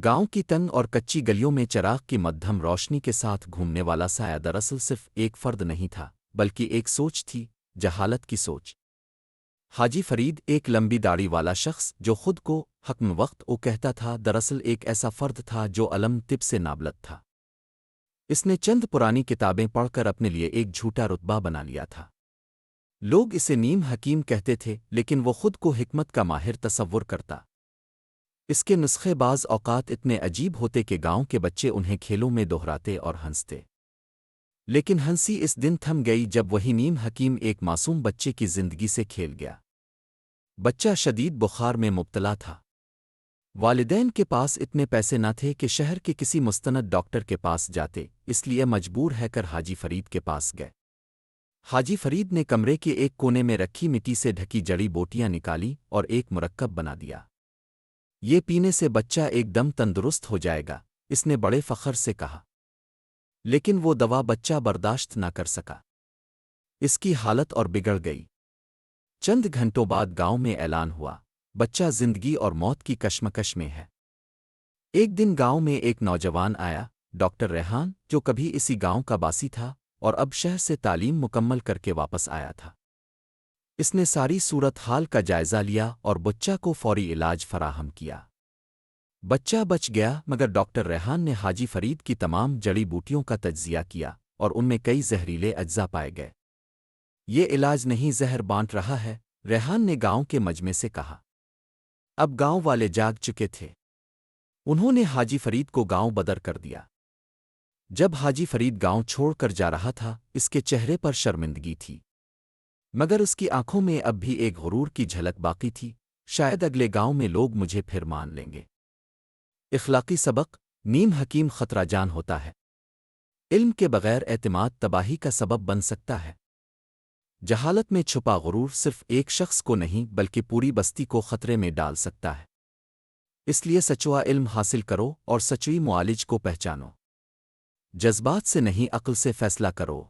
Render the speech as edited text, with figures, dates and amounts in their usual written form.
گاؤں کی تنگ اور کچی گلیوں میں چراغ کی مدھم روشنی کے ساتھ گھومنے والا سایہ دراصل صرف ایک فرد نہیں تھا بلکہ ایک سوچ تھی، جہالت کی سوچ۔ حاجی فرید ایک لمبی داڑھی والا شخص جو خود کو حکم وقت او کہتا تھا، دراصل ایک ایسا فرد تھا جو علم طب سے نابلد تھا۔ اس نے چند پرانی کتابیں پڑھ کر اپنے لیے ایک جھوٹا رتبہ بنا لیا تھا۔ لوگ اسے نیم حکیم کہتے تھے، لیکن وہ خود کو حکمت کا ماہر تصور کرتا۔ اس کے نسخے بعض اوقات اتنے عجیب ہوتے کہ گاؤں کے بچے انہیں کھیلوں میں دہراتے اور ہنستے۔ لیکن ہنسی اس دن تھم گئی جب وہی نیم حکیم ایک معصوم بچے کی زندگی سے کھیل گیا۔ بچہ شدید بخار میں مبتلا تھا۔ والدین کے پاس اتنے پیسے نہ تھے کہ شہر کے کسی مستند ڈاکٹر کے پاس جاتے، اس لیے مجبور ہے کر حاجی فرید کے پاس گئے۔ حاجی فرید نے کمرے کے ایک کونے میں رکھی مٹی سے ڈھکی جڑی بوٹیاں نکالی اور ایک مرکب بنا دیا۔ یہ پینے سے بچہ ایک دم تندرست ہو جائے گا، اس نے بڑے فخر سے کہا۔ لیکن وہ دوا بچہ برداشت نہ کر سکا۔ اس کی حالت اور بگڑ گئی۔ چند گھنٹوں بعد گاؤں میں اعلان ہوا، بچہ زندگی اور موت کی کشمکش میں ہے۔ ایک دن گاؤں میں ایک نوجوان آیا، ڈاکٹر ریحان، جو کبھی اسی گاؤں کا باسی تھا اور اب شہر سے تعلیم مکمل کر کے واپس آیا تھا۔ اس نے ساری صورت حال کا جائزہ لیا اور بچہ کو فوری علاج فراہم کیا۔ بچہ بچ گیا، مگر ڈاکٹر ریحان نے حاجی فرید کی تمام جڑی بوٹیوں کا تجزیہ کیا اور ان میں کئی زہریلے اجزا پائے گئے۔ یہ علاج نہیں، زہر بانٹ رہا ہے، ریحان نے گاؤں کے مجمع سے کہا۔ اب گاؤں والے جاگ چکے تھے۔ انہوں نے حاجی فرید کو گاؤں بدر کر دیا۔ جب حاجی فرید گاؤں چھوڑ کر جا رہا تھا، اس کے چہرے پر شرمندگی تھی، مگر اس کی آنکھوں میں اب بھی ایک غرور کی جھلک باقی تھی، شاید اگلے گاؤں میں لوگ مجھے پھر مان لیں گے۔ اخلاقی سبق: نیم حکیم خطرہ جان ہوتا ہے۔ علم کے بغیر اعتماد تباہی کا سبب بن سکتا ہے۔ جہالت میں چھپا غرور صرف ایک شخص کو نہیں بلکہ پوری بستی کو خطرے میں ڈال سکتا ہے۔ اس لیے سچوا علم حاصل کرو اور سچوی معالج کو پہچانو۔ جذبات سے نہیں، عقل سے فیصلہ کرو۔